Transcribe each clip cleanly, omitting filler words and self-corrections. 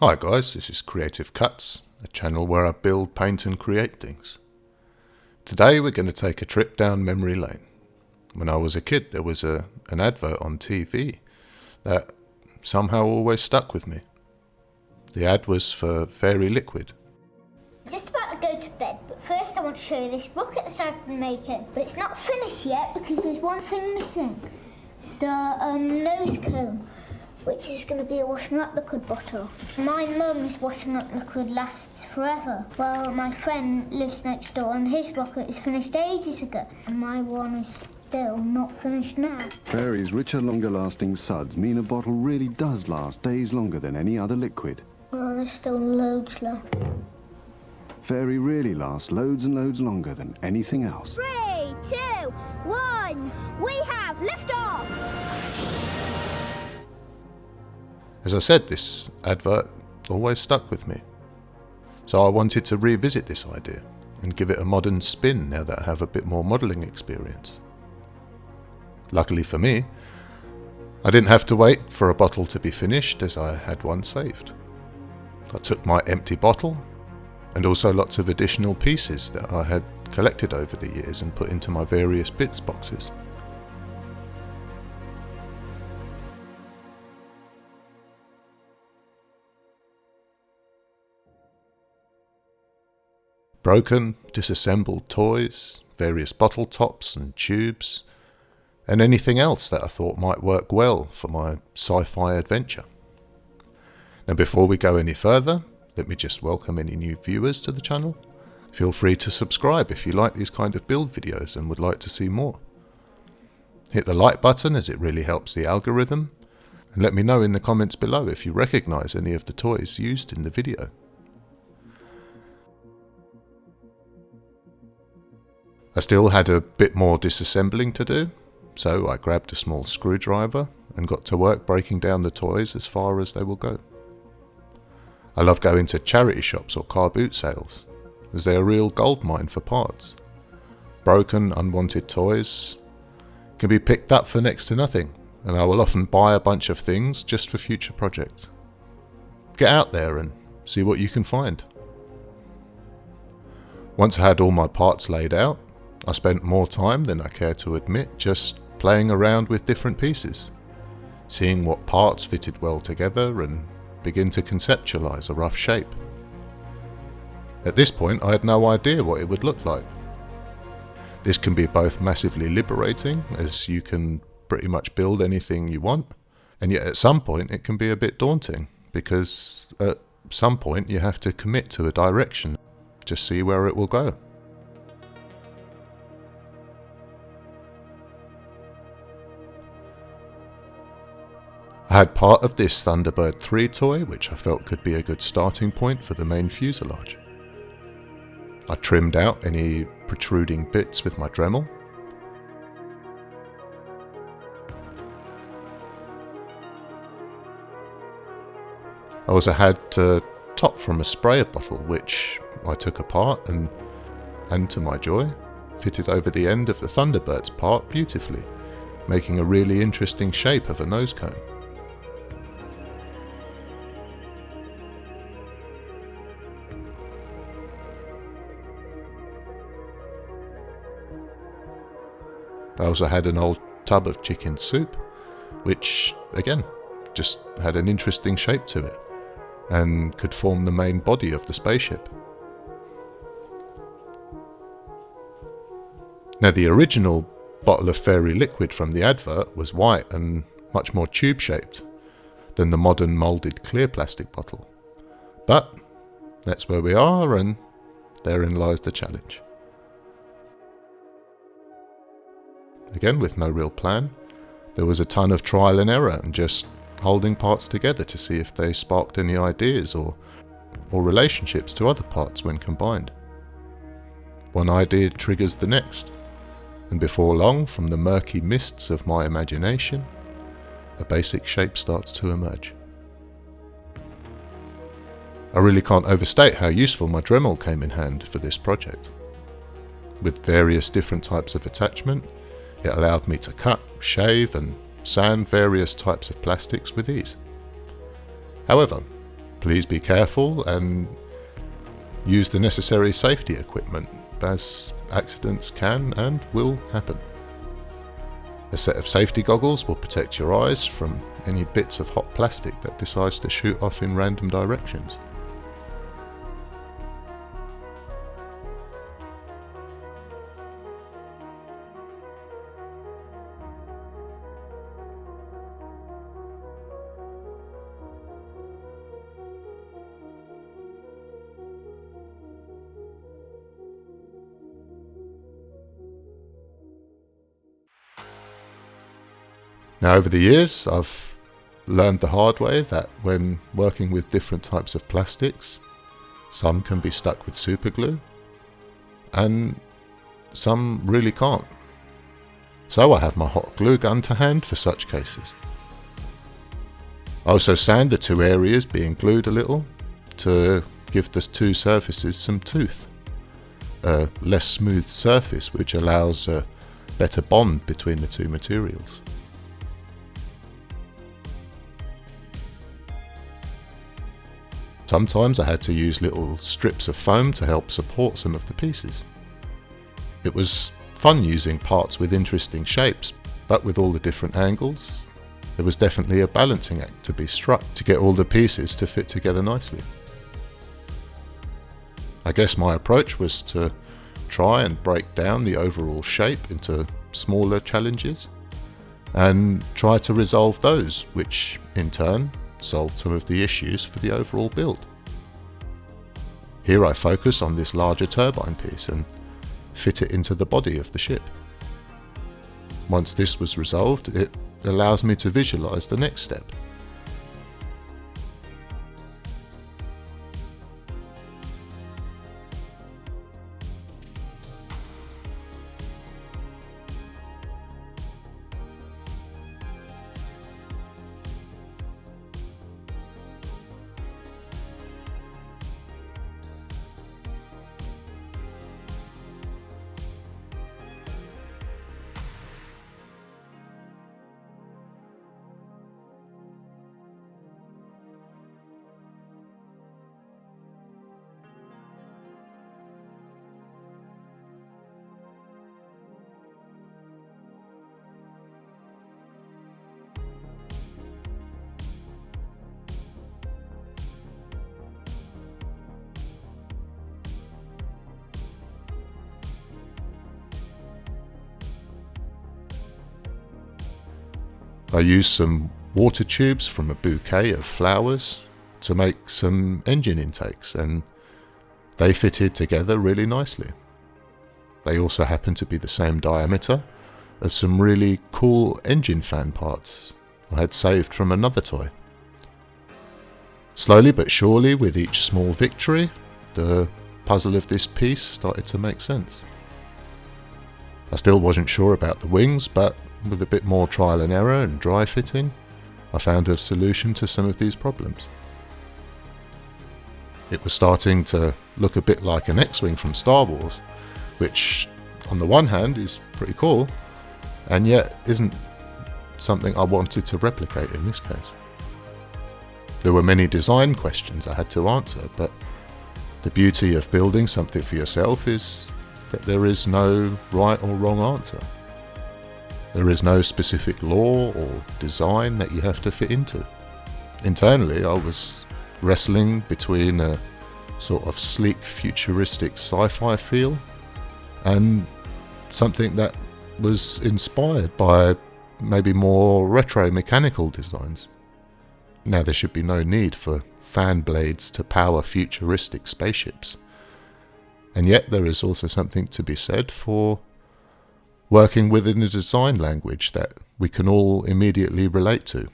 Hi guys, this is Creative Cuts, a channel where I build, paint and create things. Today we're going to take a trip down memory lane. When I was a kid there was an advert on TV that somehow always stuck with me. The ad was for Fairy Liquid. I'm just about to go to bed, but first I want to show you this rocket that I've been making. But it's not finished yet because there's one thing missing. It's the nose cone, which is going to be a washing up liquid bottle. My mum's washing up liquid lasts forever. Well, my friend lives next door and his rocket is finished ages ago. And my one is still not finished now. Fairy's richer, longer-lasting suds mean a bottle really does last days longer than any other liquid. Well, there's still loads left. Fairy really lasts loads and loads longer than anything else. 3, 2, 1, we have liftoff! As I said, this advert always stuck with me. So I wanted to revisit this idea and give it a modern spin now that I have a bit more modelling experience. Luckily for me, I didn't have to wait for a bottle to be finished as I had one saved. I took my empty bottle and also lots of additional pieces that I had collected over the years and put into my various bits boxes. Broken, disassembled toys, various bottle tops and tubes, and anything else that I thought might work well for my sci-fi adventure. Now before we go any further, let me just welcome any new viewers to the channel. Feel free to subscribe if you like these kind of build videos and would like to see more. Hit the like button as it really helps the algorithm, and let me know in the comments below if you recognise any of the toys used in the video. I still had a bit more disassembling to do, so I grabbed a small screwdriver and got to work breaking down the toys as far as they will go. I love going to charity shops or car boot sales, as they're a real goldmine for parts. Broken, unwanted toys can be picked up for next to nothing, and I will often buy a bunch of things just for future projects. Get out there and see what you can find. Once I had all my parts laid out, I spent more time than I care to admit just playing around with different pieces, seeing what parts fitted well together and begin to conceptualize a rough shape. At this point I had no idea what it would look like. This can be both massively liberating, as you can pretty much build anything you want, and yet at some point it can be a bit daunting, because at some point you have to commit to a direction, just see where it will go. I had part of this Thunderbird 3 toy, which I felt could be a good starting point for the main fuselage. I trimmed out any protruding bits with my Dremel. I also had a top from a sprayer bottle, which I took apart and to my joy, fitted over the end of the Thunderbird's part beautifully, making a really interesting shape of a nose cone. I also had an old tub of chicken soup, which, again, just had an interesting shape to it, and could form the main body of the spaceship. Now the original bottle of Fairy Liquid from the advert was white and much more tube-shaped than the modern moulded clear plastic bottle. But that's where we are, and therein lies the challenge. Again, with no real plan, there was a ton of trial and error and just holding parts together to see if they sparked any ideas or relationships to other parts when combined. One idea triggers the next, and before long, from the murky mists of my imagination, a basic shape starts to emerge. I really can't overstate how useful my Dremel came in hand for this project. With various different types of attachment, it allowed me to cut, shave and sand various types of plastics with ease. However, Please be careful and use the necessary safety equipment, as accidents can and will happen. A set of safety goggles will protect your eyes from any bits of hot plastic that decides to shoot off in random directions. Now, over the years, I've learned the hard way that when working with different types of plastics, some can be stuck with superglue, and some really can't. So I have my hot glue gun to hand for such cases. I also sand the two areas being glued a little to give the two surfaces some tooth. A less smooth surface which allows a better bond between the two materials. Sometimes I had to use little strips of foam to help support some of the pieces. It was fun using parts with interesting shapes, but with all the different angles, there was definitely a balancing act to be struck to get all the pieces to fit together nicely. I guess my approach was to try and break down the overall shape into smaller challenges and try to resolve those, which in turn solved some of the issues for the overall build. Here I focus on this larger turbine piece and fit it into the body of the ship. Once this was resolved, it allows me to visualize the next step. I used some water tubes from a bouquet of flowers to make some engine intakes, and they fitted together really nicely. They also happen to be the same diameter of some really cool engine fan parts I had saved from another toy. Slowly but surely, with each small victory, the puzzle of this piece started to make sense. I still wasn't sure about the wings, but with a bit more trial and error and dry fitting, I found a solution to some of these problems. It was starting to look a bit like an X-Wing from Star Wars, which on the one hand is pretty cool, and yet isn't something I wanted to replicate in this case. There were many design questions I had to answer, but the beauty of building something for yourself is that there is no right or wrong answer. There is no specific law or design that you have to fit into. Internally, I was wrestling between a sort of sleek, futuristic sci-fi feel and something that was inspired by maybe more retro mechanical designs. Now, there should be no need for fan blades to power futuristic spaceships. And yet there is also something to be said for working within a design language that we can all immediately relate to.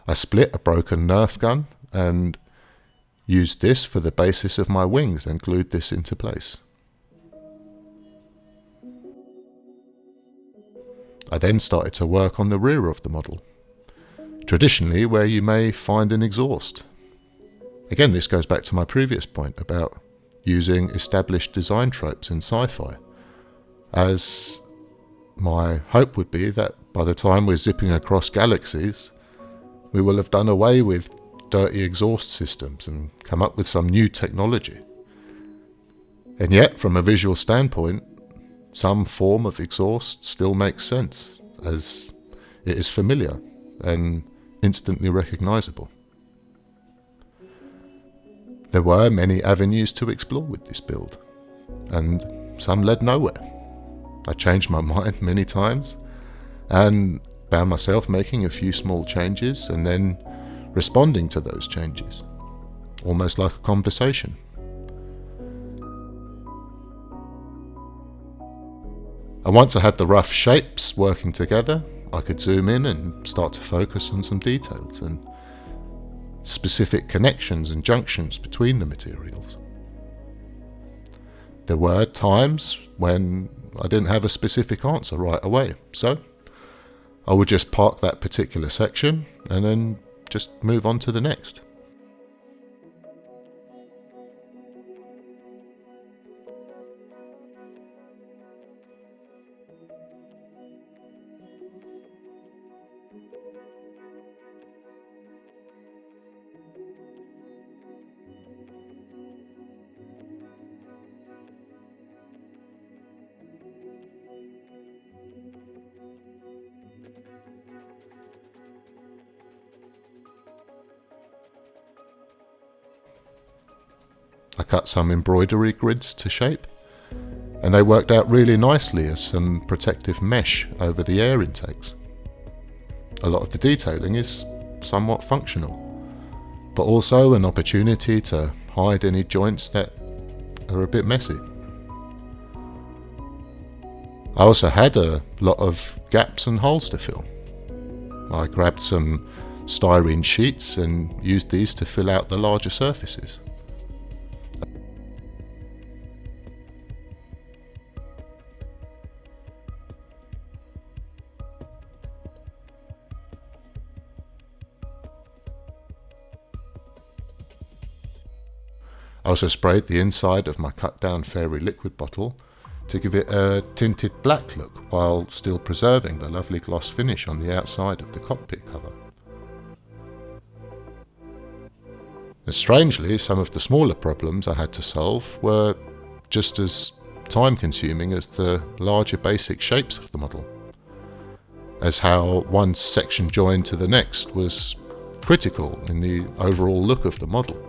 I split a broken Nerf gun and used this for the basis of my wings and glued this into place. I then started to work on the rear of the model, traditionally where you may find an exhaust. Again, this goes back to my previous point about using established design tropes in sci-fi, as my hope would be that by the time we're zipping across galaxies, we will have done away with dirty exhaust systems and come up with some new technology. And yet, from a visual standpoint, some form of exhaust still makes sense, as it is familiar and instantly recognizable. There were many avenues to explore with this build, and some led nowhere. I changed my mind many times, and found myself making a few small changes and then responding to those changes, almost like a conversation. And once I had the rough shapes working together, I could zoom in and start to focus on some details and specific connections and junctions between the materials. There were times when I didn't have a specific answer right away, so I would just park that particular section and then just move on to the next. I cut some embroidery grids to shape, and they worked out really nicely as some protective mesh over the air intakes. A lot of the detailing is somewhat functional, but also an opportunity to hide any joints that are a bit messy. I also had a lot of gaps and holes to fill. I grabbed some styrene sheets and used these to fill out the larger surfaces. I also sprayed the inside of my cut down fairy liquid bottle to give it a tinted black look while still preserving the lovely gloss finish on the outside of the cockpit cover. And strangely, some of the smaller problems I had to solve were just as time consuming as the larger basic shapes of the model, as how one section joined to the next was critical in the overall look of the model.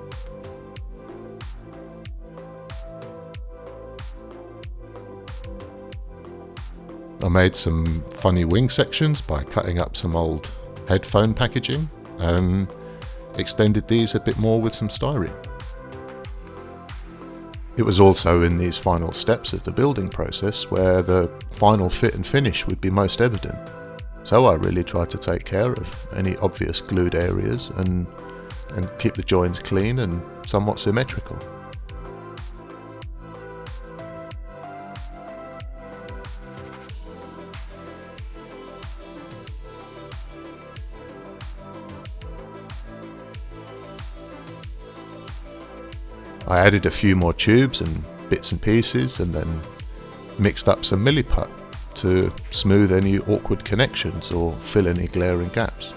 I made some funny wing sections by cutting up some old headphone packaging and extended these a bit more with some styrene. It was also in these final steps of the building process where the final fit and finish would be most evident. So I really tried to take care of any obvious glued areas and keep the joins clean and somewhat symmetrical. I added a few more tubes and bits and pieces and then mixed up some milliput to smooth any awkward connections or fill any glaring gaps.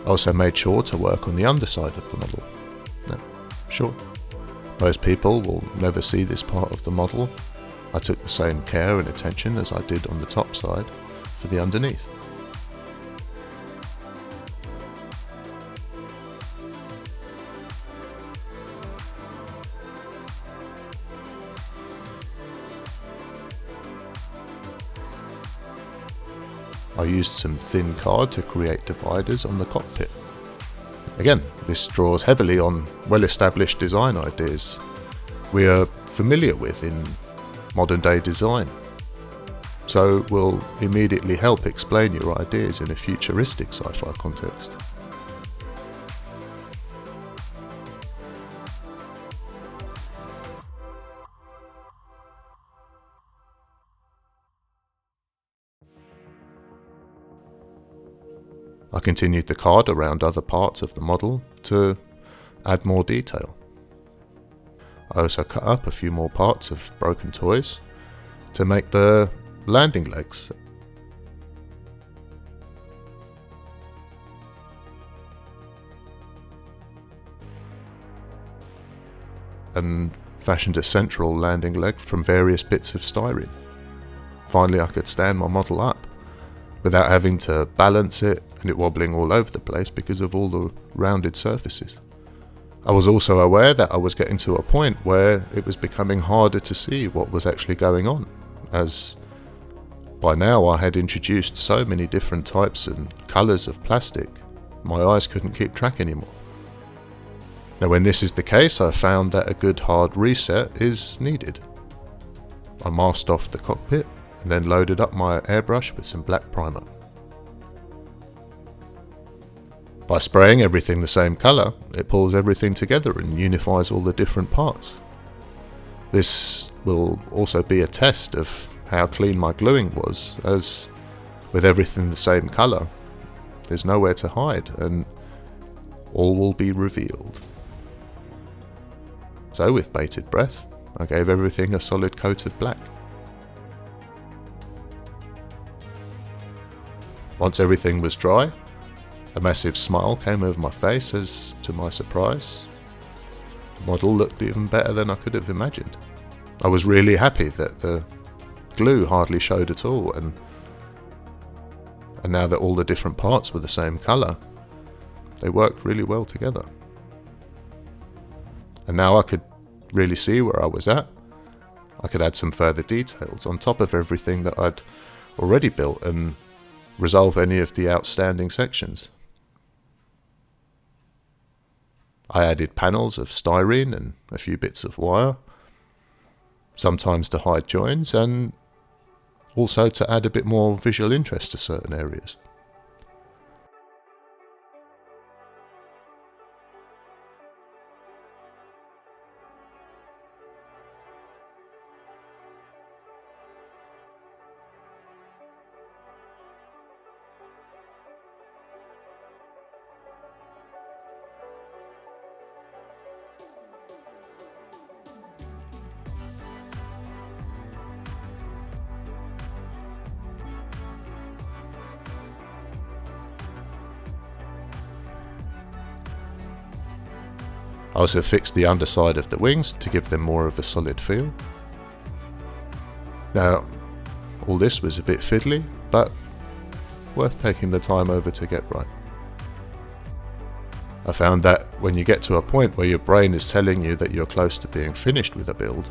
I also made sure to work on the underside of the model. Now, sure, most people will never see this part of the model. I took the same care and attention as I did on the top side for the underneath. I used some thin card to create dividers on the cockpit. Again, this draws heavily on well-established design ideas we are familiar with in modern day design, so will immediately help explain your ideas in a futuristic sci-fi context. I continued the card around other parts of the model to add more detail. I also cut up a few more parts of broken toys to make the landing legs. And fashioned a central landing leg from various bits of styrene. Finally, I could stand my model up without having to balance it and it wobbling all over the place because of all the rounded surfaces. I was also aware that I was getting to a point where it was becoming harder to see what was actually going on, as by now I had introduced so many different types and colours of plastic, my eyes couldn't keep track anymore. Now when this is the case, I found that a good hard reset is needed. I masked off the cockpit and then loaded up my airbrush with some black primer. By spraying everything the same colour, it pulls everything together and unifies all the different parts. This will also be a test of how clean my gluing was, as with everything the same colour, there's nowhere to hide and all will be revealed. So with bated breath, I gave everything a solid coat of black. Once everything was dry, a massive smile came over my face as, to my surprise, the model looked even better than I could have imagined. I was really happy that the glue hardly showed at all, and now that all the different parts were the same colour, they worked really well together. And now I could really see where I was at. I could add some further details on top of everything that I'd already built and resolve any of the outstanding sections. I added panels of styrene and a few bits of wire, sometimes to hide joins and also to add a bit more visual interest to certain areas. I also fixed the underside of the wings to give them more of a solid feel. Now, all this was a bit fiddly, but worth taking the time over to get right. I found that when you get to a point where your brain is telling you that you're close to being finished with a build,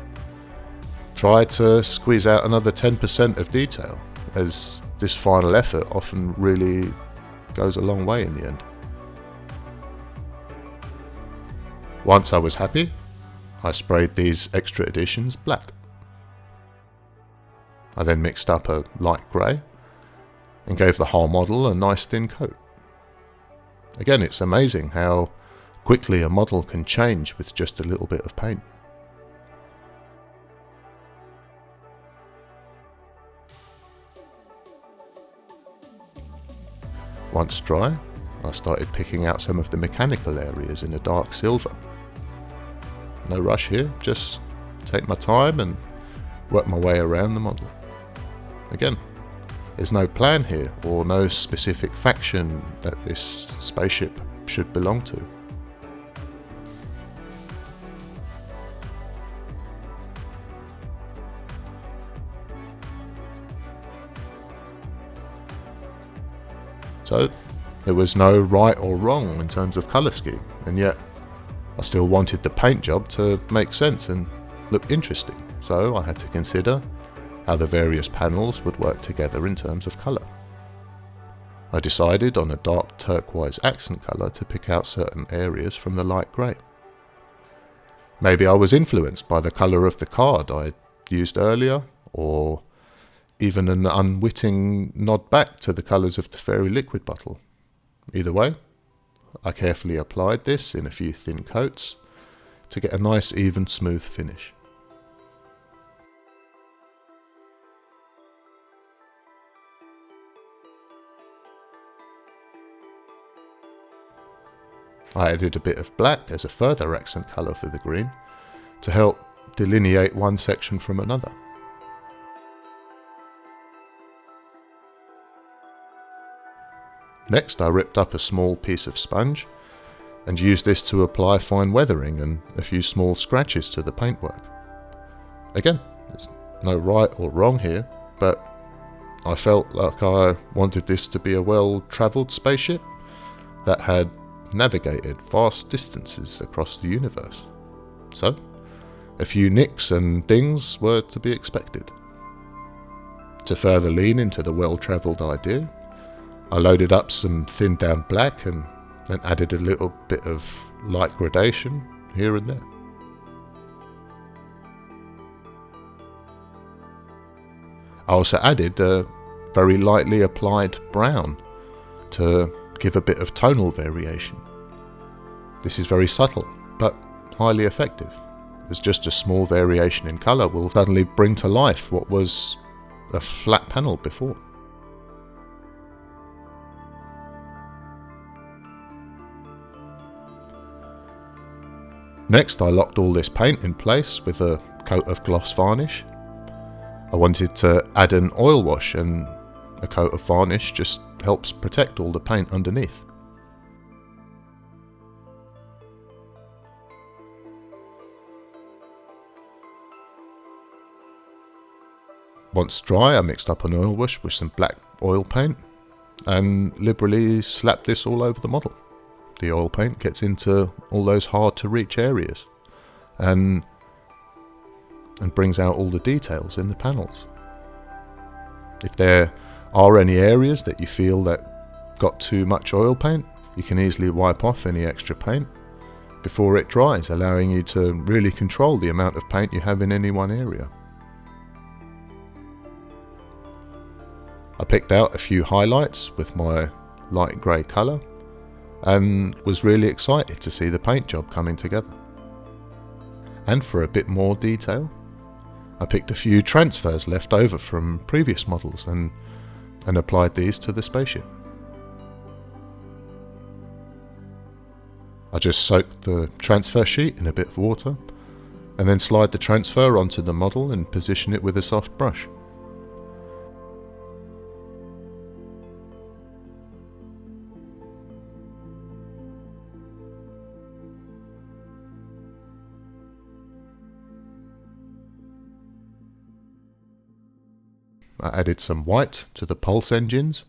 try to squeeze out another 10% of detail, as this final effort often really goes a long way in the end. Once I was happy, I sprayed these extra editions black. I then mixed up a light grey and gave the whole model a nice thin coat. Again, it's amazing how quickly a model can change with just a little bit of paint. Once dry, I started picking out some of the mechanical areas in a dark silver. No rush here, just take my time and work my way around the model. Again, There's no plan here, or no specific faction that this spaceship should belong to. So, there was no right or wrong in terms of colour scheme, and yet I still wanted the paint job to make sense and look interesting, so I had to consider how the various panels would work together in terms of colour. I decided on a dark turquoise accent colour to pick out certain areas from the light grey. Maybe I was influenced by the colour of the card I used earlier, or even an unwitting nod back to the colours of the fairy liquid bottle. Either way, I carefully applied this in a few thin coats to get a nice even smooth finish. I added a bit of black as a further accent colour for the green to help delineate one section from another. Next, I ripped up a small piece of sponge and used this to apply fine weathering and a few small scratches to the paintwork. Again, there's no right or wrong here, but I felt like I wanted this to be a well-travelled spaceship that had navigated vast distances across the universe. So, a few nicks and dings were to be expected. To further lean into the well-travelled idea, I loaded up some thinned down black and added a little bit of light gradation here and there. I also added a very lightly applied brown to give a bit of tonal variation. This is very subtle, but highly effective, as just a small variation in colour will suddenly bring to life what was a flat panel before. Next, I locked all this paint in place with a coat of gloss varnish. I wanted to add an oil wash, and a coat of varnish just helps protect all the paint underneath. Once dry, I mixed up an oil wash with some black oil paint and liberally slapped this all over the model. The oil paint gets into all those hard to reach areas and brings out all the details in the panels. If there are any areas that you feel that got too much oil paint, you can easily wipe off any extra paint before it dries, allowing you to really control the amount of paint you have in any one area. I picked out a few highlights with my light grey colour and was really excited to see the paint job coming together. And for a bit more detail, I picked a few transfers left over from previous models and applied these to the spaceship. I just soaked the transfer sheet in a bit of water and then slide the transfer onto the model and position it with a soft brush. I added some white to the pulse engines.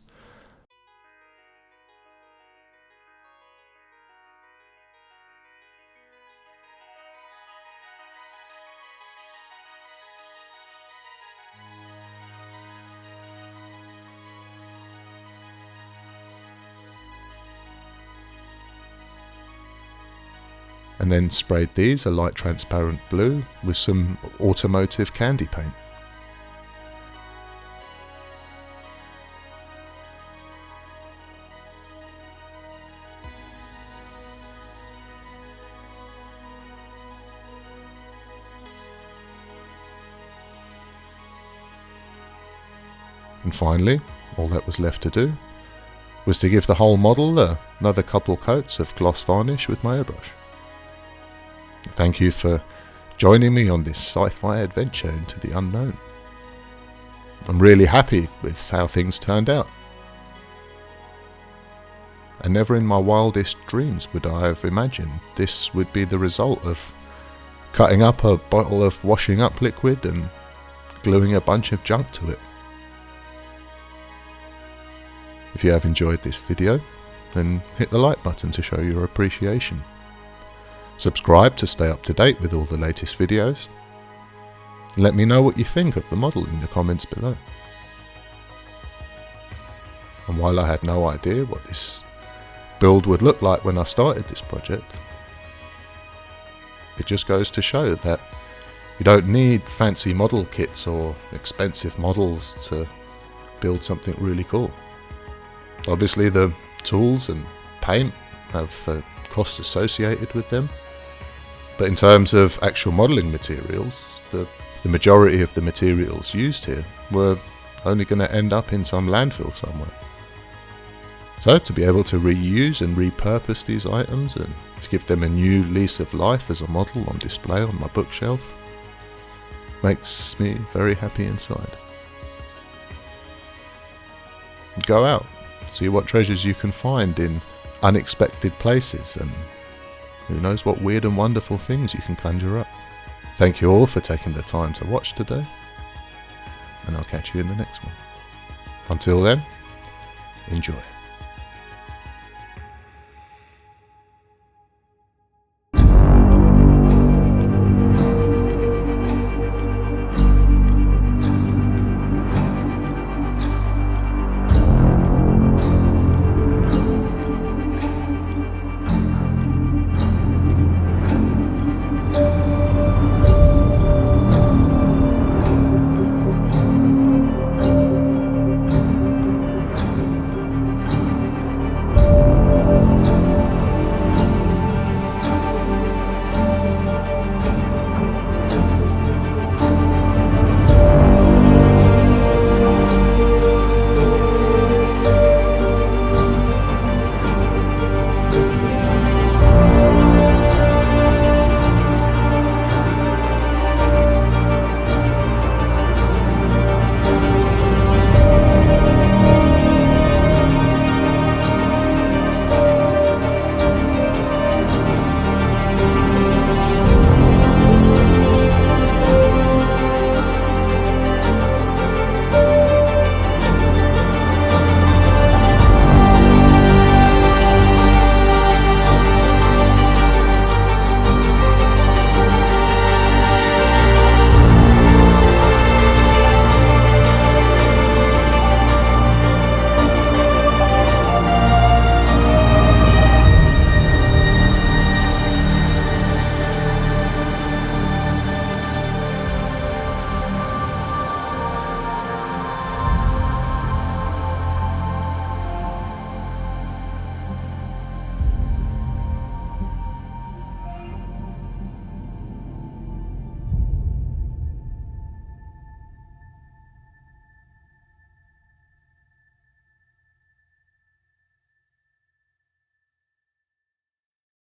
And then sprayed these a light transparent blue with some automotive candy paint. And finally, all that was left to do was to give the whole model another couple coats of gloss varnish with my airbrush. Thank you for joining me on this sci-fi adventure into the unknown. I'm really happy with how things turned out. And never in my wildest dreams would I have imagined this would be the result of cutting up a bottle of washing up liquid and gluing a bunch of junk to it. If you have enjoyed this video, then hit the like button to show your appreciation. Subscribe to stay up to date with all the latest videos. Let me know what you think of the model in the comments below. And while I had no idea what this build would look like when I started this project, it just goes to show that you don't need fancy model kits or expensive models to build something really cool. Obviously the tools and paint have costs associated with them, but in terms of actual modelling materials, the majority of the materials used here were only going to end up in some landfill somewhere. So to be able to reuse and repurpose these items and to give them a new lease of life as a model on display on my bookshelf makes me very happy inside. Go out, see what treasures you can find in unexpected places, and who knows what weird and wonderful things you can conjure up. Thank you all for taking the time to watch today, and I'll catch you in the next one. Until then, enjoy.